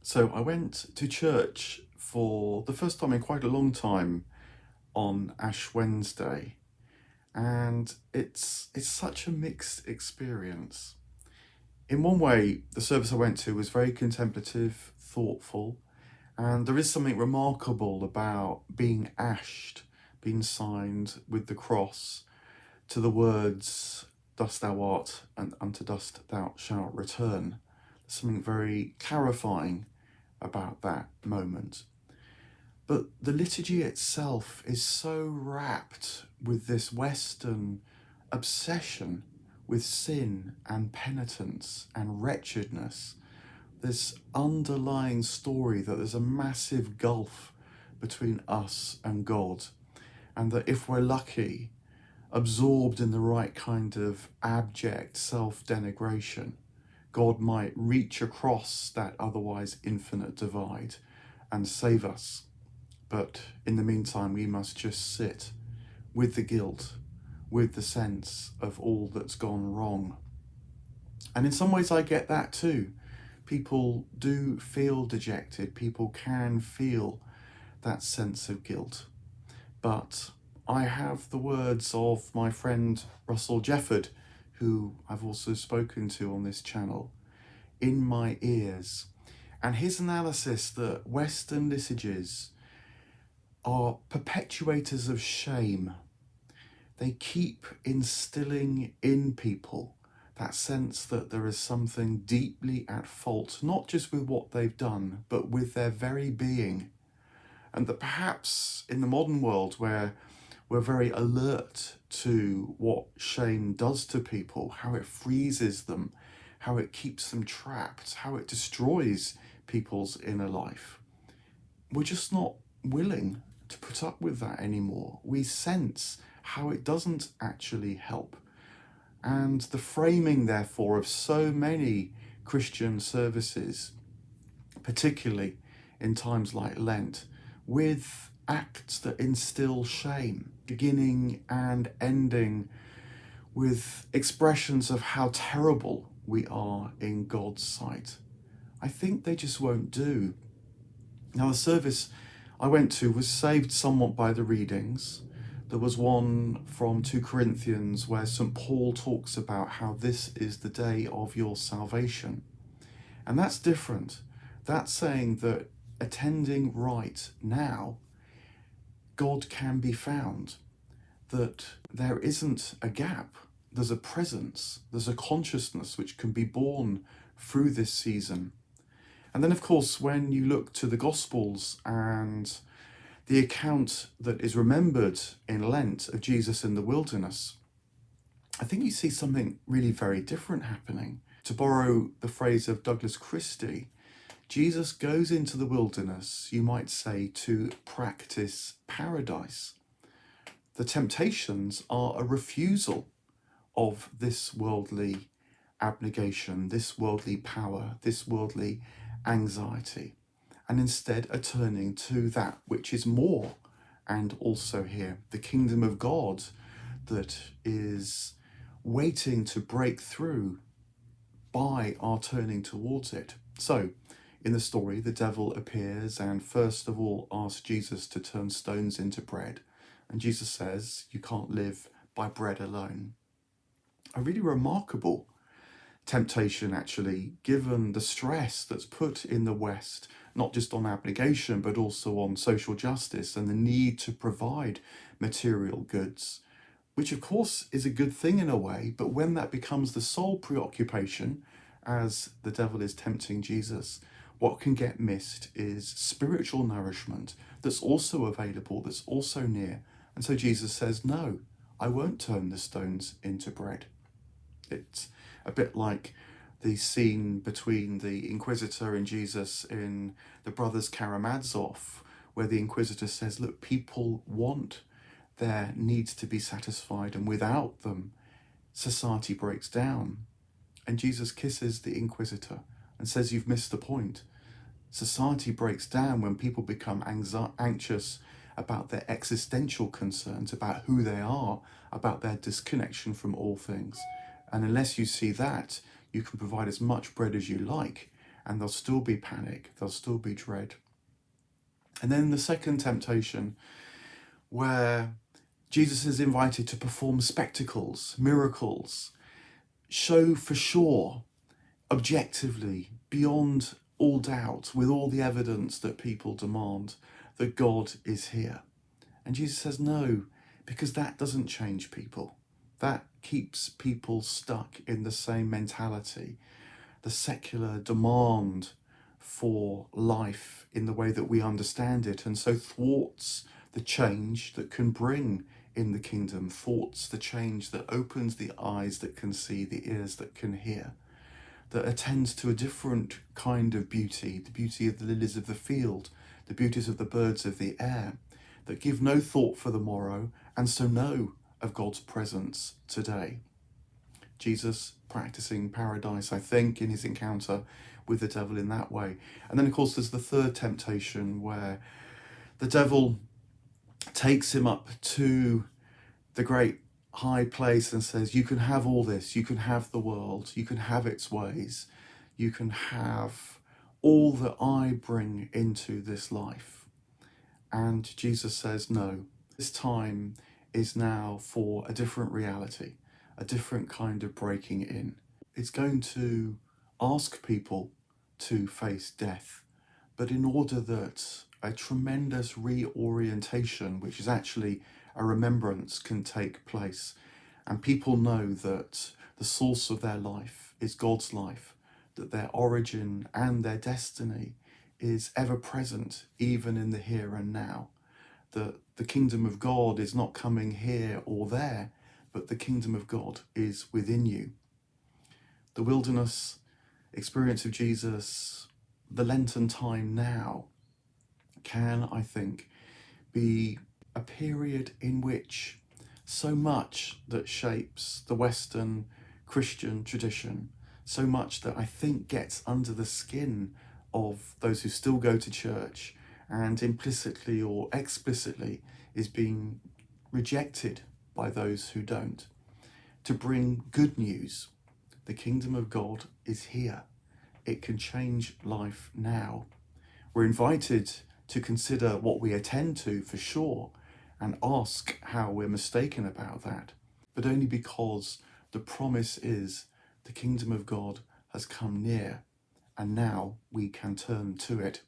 So I went to church for the first time in quite a long time on Ash Wednesday, and it's such a mixed experience. In one way, the service I went to was very contemplative, thoughtful, and there is something remarkable about being ashed, being signed with the cross to the words, "Dust thou art, and unto dust thou shalt return." There's something very clarifying about that moment. But the liturgy itself is so wrapped with this Western obsession with sin and penitence and wretchedness, this underlying story that there's a massive gulf between us and God, and that if we're lucky, absorbed in the right kind of abject self-denigration, God might reach across that otherwise infinite divide and save us. But in the meantime, we must just sit with the guilt, with the sense of all that's gone wrong. And in some ways, I get that too. People do feel dejected. People can feel that sense of guilt. But I have the words of my friend Russell Jefford, who I've also spoken to on this channel, in my ears. And his analysis that Western liturgies are perpetuators of shame. They keep instilling in people that sense that there is something deeply at fault, not just with what they've done, but with their very being. And that perhaps in the modern world, where we're very alert to what shame does to people, how it freezes them, how it keeps them trapped, how it destroys people's inner life, we're just not willing to put up with that anymore. We sense how it doesn't actually help. And the framing, therefore, of so many Christian services, particularly in times like Lent, with acts that instill shame, beginning and ending with expressions of how terrible we are in God's sight, I think they just won't do. Now, the service I went to was saved somewhat by the readings. There was one from 2 Corinthians where St. Paul talks about how this is the day of your salvation. And that's different. That's saying that attending right now, God can be found, that there isn't a gap. There's a presence, there's a consciousness which can be born through this season. And then, of course, when you look to the Gospels and the account that is remembered in Lent of Jesus in the wilderness, I think you see something really very different happening. To borrow the phrase of Douglas Christie, Jesus goes into the wilderness, you might say, to practice paradise. The temptations are a refusal of this worldly abnegation, this worldly power, this worldly anxiety, and instead a turning to that which is more, and also here, the kingdom of God that is waiting to break through by our turning towards it. So, in the story, the devil appears and first of all asks Jesus to turn stones into bread. And Jesus says, you can't live by bread alone. A really remarkable temptation, actually, given the stress that's put in the West, not just on abnegation, but also on social justice and the need to provide material goods, which of course is a good thing in a way, but when that becomes the sole preoccupation, as the devil is tempting Jesus, what can get missed is spiritual nourishment that's also available, that's also near. And so Jesus says, no, I won't turn the stones into bread. It's a bit like the scene between the Inquisitor and Jesus in the Brothers Karamazov, where the Inquisitor says, look, people want their needs to be satisfied, and without them, society breaks down. And Jesus kisses the Inquisitor and says, you've missed the point. Society breaks down when people become anxious about their existential concerns, about who they are, about their disconnection from all things. And unless you see that, you can provide as much bread as you like, and there'll still be panic, there'll still be dread. And then the second temptation, where Jesus is invited to perform spectacles, miracles, show for sure, objectively, beyond all doubt, with all the evidence that people demand, that God is here. And Jesus says no, because that doesn't change people. That keeps people stuck in the same mentality, the secular demand for life in the way that we understand it, and so thwarts the change that can bring in the kingdom, thwarts the change that opens the eyes that can see, the ears that can hear, that attends to a different kind of beauty, the beauty of the lilies of the field, the beauties of the birds of the air, that give no thought for the morrow, and so know of God's presence today. Jesus practicing paradise, I think, in his encounter with the devil in that way. And then, of course, there's the third temptation, where the devil takes him up to the great high place and says, you can have all this, you can have the world, you can have its ways, you can have all that I bring into this life. And Jesus says, no, this time is now for a different reality, a different kind of breaking in. It's going to ask people to face death, but in order that a tremendous reorientation, which is actually a remembrance, can take place, and people know that the source of their life is God's life, that their origin and their destiny is ever present, even in the here and now, that the kingdom of God is not coming here or there, but the kingdom of God is within you. The wilderness experience of Jesus, the Lenten time now, can, I think, be a period in which so much that shapes the Western Christian tradition, so much that I think gets under the skin of those who still go to church and implicitly or explicitly is being rejected by those who don't, to bring good news. The kingdom of God is here. It can change life now. We're invited to consider what we attend to, for sure, and ask how we're mistaken about that, but only because the promise is the kingdom of God has come near, and now we can turn to it.